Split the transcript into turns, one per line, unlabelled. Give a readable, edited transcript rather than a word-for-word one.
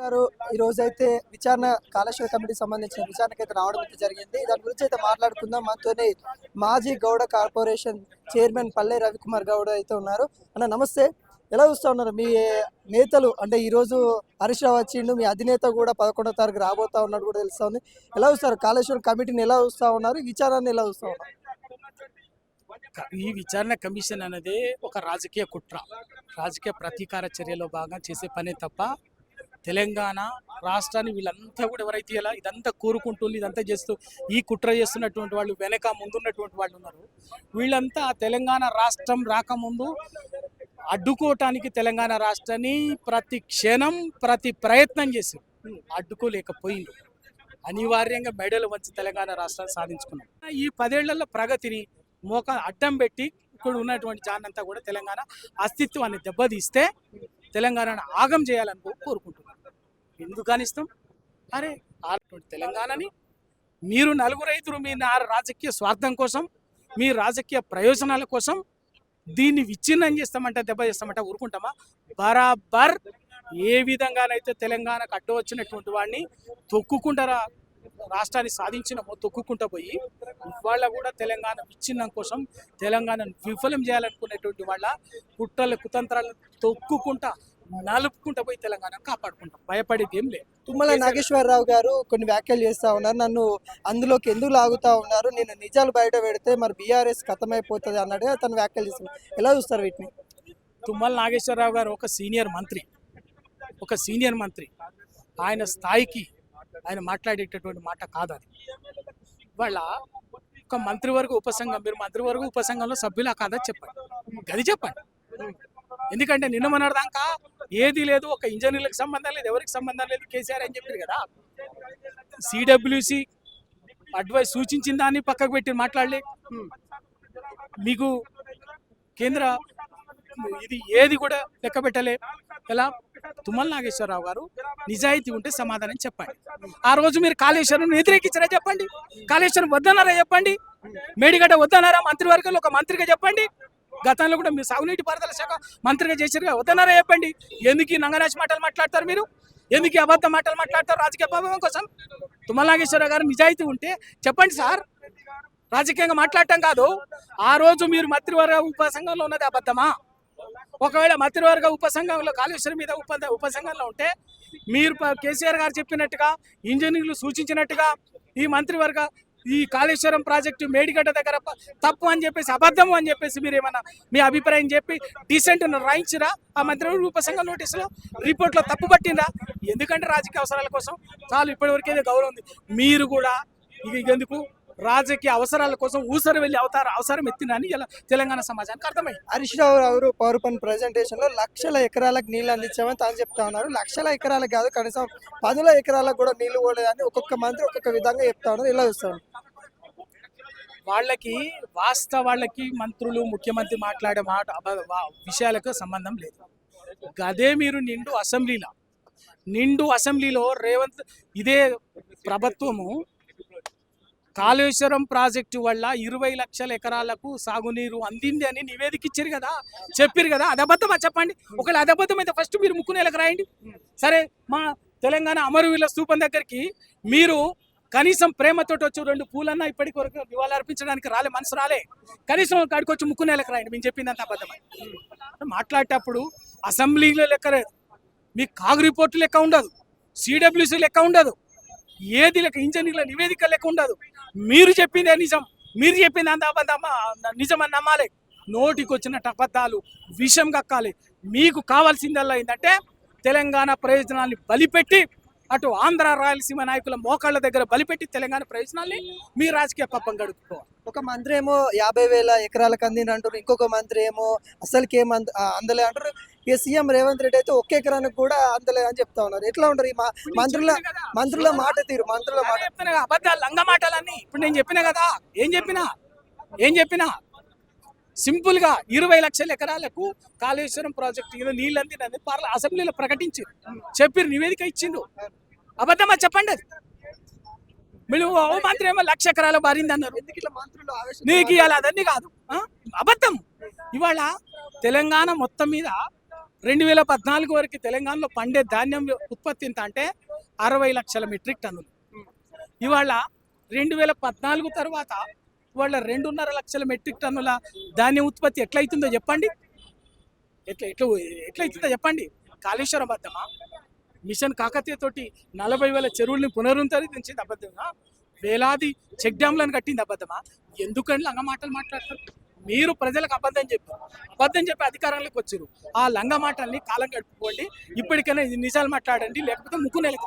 గారు ఈ రోజు అయితే విచారణ కాళేశ్వర కమిటీకి సంబంధించిన విచారణకు అయితే రావడం అయితే జరిగింది. దాని గురించి అయితే మాట్లాడుకుందాం. మనతోనే మాజీ గౌడ కార్పొరేషన్ చైర్మన్ పల్లె రవికుమార్ గౌడ్ అయితే ఉన్నారు. అన్న నమస్తే, ఎలా చూస్తా ఉన్నారు మీ నేతలు? అంటే ఈ రోజు హరీష్ రావు వచ్చిండు, మీ అధినేత కూడా 11వ తారీఖు రాబోతా ఉన్నాడు కూడా తెలుస్తుంది. ఎలా చూస్తారు కాళేశ్వరం కమిటీని, ఎలా చూస్తా ఉన్నారు, ఈ విచారాన్ని ఎలా చూస్తా ఉన్నారు?
ఈ విచారణ కమిషన్ అనేది ఒక రాజకీయ కుట్ర, రాజకీయ ప్రతీకార చర్యలో భాగంగా చేసే పనే తప్ప తెలంగాణ రాష్ట్రాన్ని వీళ్ళంతా కూడా ఎవరైతే ఇలా ఇదంతా కోరుకుంటుంది, ఇదంతా చేస్తూ ఈ కుట్ర చేస్తున్నటువంటి వాళ్ళు వెనక ముందున్నటువంటి వాళ్ళు ఉన్నారు. వీళ్ళంతా తెలంగాణ రాష్ట్రం రాకముందు అడ్డుకోవటానికి తెలంగాణ రాష్ట్రాన్ని ప్రతి క్షణం ప్రతి ప్రయత్నం చేసి అడ్డుకోలేకపోయింది. అనివార్యంగా మెడలు వంచి తెలంగాణ రాష్ట్రాన్ని సాధించుకున్నాం. ఈ 10 ఏళ్లలో ప్రగతిని అడ్డం పెట్టి ఇక్కడ ఉన్నటువంటి జానంతా కూడా తెలంగాణ అస్తిత్వాన్ని దెబ్బతీస్తే తెలంగాణను ఆగం చేయాలని కోరుకుంటున్నాం. ఎందుకు అనిస్తాం? అరే తెలంగాణని మీరు నలుగురు రైతులు మీ రాజకీయ స్వార్థం కోసం, మీ రాజకీయ ప్రయోజనాల కోసం దీన్ని విచ్ఛిన్నం చేస్తామంటే, దెబ్బ చేస్తామంటే ఊరుకుంటామా? బరాబర్ ఏ విధంగానైతే తెలంగాణకు అడ్డు వచ్చినటువంటి వాడిని తొక్కుకుంటారా రాష్ట్రాన్ని సాధించినమో తొక్కుకుంటూ పోయి ఇవాళ కూడా తెలంగాణ విచ్ఛిన్నం కోసం, తెలంగాణను విఫలం చేయాలనుకునేటువంటి వాళ్ళ కుట్రల కుతంత్రాలను తొక్కుకుంటా నలుపుకుంటూ పోయి తెలంగాణను కాపాడుకుంటాం. భయపడేది ఏం లేదు.
తుమ్మల నాగేశ్వరరావు గారు కొన్ని వ్యాఖ్యలు చేస్తూ ఉన్నారు. నన్ను అందులోకి ఎందుకు లాగుతూ ఉన్నారు, నేను నిజాలు బయట పెడితే మరి బీఆర్ఎస్ ఖతమైపోతుంది అన్నట్టుగా తను వ్యాఖ్యలు చేస్తున్నారు. ఎలా చూస్తారు వీటిని?
తుమ్మల నాగేశ్వరరావు గారు ఒక సీనియర్ మంత్రి, ఆయన స్థాయికి ఆయన మాట్లాడేటటువంటి మాట కాదు అది. వాళ్ళ ఒక మంత్రివర్గ ఉపసంఘం, మీరు మంత్రివర్గ ఉపసంఘంలో సభ్యులా కాదా చెప్పండి, గది చెప్పండి. ఎందుకంటే నిన్న మొన్నటిదాకా ఏది లేదు, ఒక ఇంజనీర్లకు సంబంధం లేదు, ఎవరికి సంబంధం లేదు, కేసీఆర్ అని చెప్పారు కదా. సిడబ్ల్యూసి అడ్వైస్ సూచించిన దాన్ని పక్కకు పెట్టి మాట్లాడలే. మీకు కేంద్ర ఇది ఏది కూడా లెక్క పెట్టలే. ఎలా? తుమ్మల నాగేశ్వరరావు గారు నిజాయితీ ఉంటే సమాధానం చెప్పండి. ఆ రోజు మీరు కాళేశ్వరం వ్యతిరేకించారా చెప్పండి, కాళేశ్వరం వద్దన్నారా చెప్పండి, మేడిగడ్డ వద్దన్నారా మంత్రివర్గంలో ఒక మంత్రిగా చెప్పండి. గతంలో కూడా మీరు సాగునీటి పారుదల శాఖ మంత్రిగా చేశారుగా, వద్దన్నారా చెప్పండి. ఎందుకు ఈ నంగనాచి మాటలు మాట్లాడతారు మీరు? ఎందుకు అబద్ధ మాటలు మాట్లాడతారు రాజకీయ ప్రభావం కోసం? తుమ్మల నాగేశ్వరరావు గారు నిజాయితీ ఉంటే చెప్పండి సార్. రాజకీయంగా మాట్లాడటం కాదు. ఆ రోజు మీరు మంత్రివర్గ ఉపసంఘంలో ఉన్నది అబద్ధమా? ఒకవేళ మంత్రివర్గ ఉపసంఘంలో కాళేశ్వరం మీద ఉపసంఘంలో ఉంటే మీరు కేసీఆర్ గారు చెప్పినట్టుగా, ఇంజనీర్లు సూచించినట్టుగా ఈ కాళేశ్వరం ప్రాజెక్టు మేడిగడ్డ దగ్గర తప్పు అని చెప్పేసి, అబద్ధము అని చెప్పేసి మీరు ఏమన్నా మీ అభిప్రాయం చెప్పి డీసెంట్ రాయించిరా? ఆ మంత్రివర్గ ఉపసంఘం నోటీసులో రిపోర్ట్లో తప్పు పట్టిందా? ఎందుకంటే రాజకీయ అవసరాల కోసం చాలు, ఇప్పటివరకైతే గౌరవం ఉంది. మీరు కూడా ఎందుకు రాజకీయ అవసరాల కోసం ఊసరు వెళ్ళి అవసరం ఎత్తినని ఇలా తెలంగాణ సమాజానికి అర్థమైంది.
హరీష్ రావు గారు పవర్ పాయింట్ ప్రెజెంటేషన్ లో లక్షల ఎకరాలకు నీళ్లు అందించామని తాను చెప్తా ఉన్నారు. లక్షల ఎకరాలకు కాదు, కనీసం 10 ఎకరాలకు కూడా నీళ్లు పోలేదని ఒక్కొక్క మంత్రి ఒక్కొక్క విధంగా చెప్తా ఉన్నారు. ఎలా చూస్తారు?
వాళ్ళకి మంత్రులు, ముఖ్యమంత్రి మాట్లాడే విషయాలకు సంబంధం లేదు. అదే మీరు నిండు అసెంబ్లీలో రేవంత్ ఇదే ప్రభుత్వము కాళేశ్వరం ప్రాజెక్టు వల్ల 20 లక్షల ఎకరాలకు సాగునీరు అందింది అని నివేదిక ఇచ్చారు కదా, చెప్పారు కదా. అది అబద్ధమా చెప్పండి. ఒకవేళ అది అబద్ధం అయితే ఫస్ట్ మీరు ముక్కునేలకు రాయండి. సరే, మా తెలంగాణ అమరవీరుల స్తూపం దగ్గరికి మీరు కనీసం ప్రేమతోటి వచ్చి 2 పూలన్నా ఇప్పటికి వరకు నివాళులు అర్పించడానికి మనసు రాలే. కనీసం కాడికి వచ్చి ముక్కునేలకు రాయండి. మేము చెప్పిందంత అబద్ధమని మాట్లాడేటప్పుడు అసెంబ్లీలో లెక్క లేదు, మీకు కాగు రిపోర్టు లెక్క ఉండదు, సిడబ్ల్యూసీ లెక్క ఉండదు, ఏది లెక్క ఇంజనీర్ల నివేదిక లెక్క ఉండదు. మీరు చెప్పిందే నిజం, మీరు చెప్పింది అంత అబద్ధమా నిజమని నమ్మాలి. నోటికి వచ్చినట్టు అబద్ధాలు విషం కక్కాలి. మీకు కావాల్సిందల్లా ఏంటంటే తెలంగాణ ప్రయోజనాల్ని బలిపెట్టి, అటు ఆంధ్ర రాయలసీమ నాయకుల మోకాళ్ళ దగ్గర బలిపెట్టి తెలంగాణ ప్రయోజనాల్ని మీ రాజకీయ పప్పం గడుపుకోవాలి.
ఒక మంత్రి ఏమో 50,000 ఎకరాలకు అందింది అంటారు, ఇంకొక మంత్రి ఏమో అసలుకి అందలే అంటారు. ఇక సీఎం రేవంత్ రెడ్డి అయితే 1 ఎకరానికి కూడా అందలే అని చెప్తా ఉన్నారు. ఎట్లా ఉంటారు ఈ మంత్రుల మాట తీరు? మంత్రుల మాట
అబద్ధాలు, లంగ మాటలన్నీ ఇప్పుడు నేను చెప్పినా కదా. ఏం చెప్పినా సింపుల్ గా 20 లక్షల ఎకరాలకు కాళేశ్వరం ప్రాజెక్టు నీళ్ళు అందినని అసెంబ్లీలో ప్రకటించి చెప్పారు, నివేదిక ఇచ్చిండు. అబద్ధమా చెప్పండి. అది మీరు మంత్రి ఏమో 1,00,000 ఎకరాలు బారింది అన్నారు. నీకు ఇవాళ అదన్నీ కాదు, అబద్ధం. ఇవాళ తెలంగాణ మొత్తం మీద 2014 వరకు తెలంగాణలో పండే ధాన్యం ఉత్పత్తి ఎంత అంటే 60 లక్షల మెట్రిక్ టన్నులు. ఇవాళ 2014 తర్వాత ఇవాళ 2.5 లక్షల మెట్రిక్ టన్నుల ధాన్యం ఉత్పత్తి ఎట్లయితుందో చెప్పండి. ఎట్లయితుందో చెప్పండి. కాళేశ్వరం అబద్ధమా? మిషన్ కాకతీయ తోటి 40,000 చెరువుల్ని పునరుద్ధరించింది అబద్ధమా? వేలాది చెక్ డ్యాంలను కట్టింది అబద్ధమా? ఎందుకంటే లంగ మాటలు మాట్లాడతారు మీరు? ప్రజలకు అబద్ధం చెప్పి అధికారంలోకి వచ్చారు. ఆ లంగ మాటల్ని కాలం గడుపుకోండి. ఇప్పటికైనా నిజాలు మాట్లాడండి, లేకపోతే ముక్కు నెలకి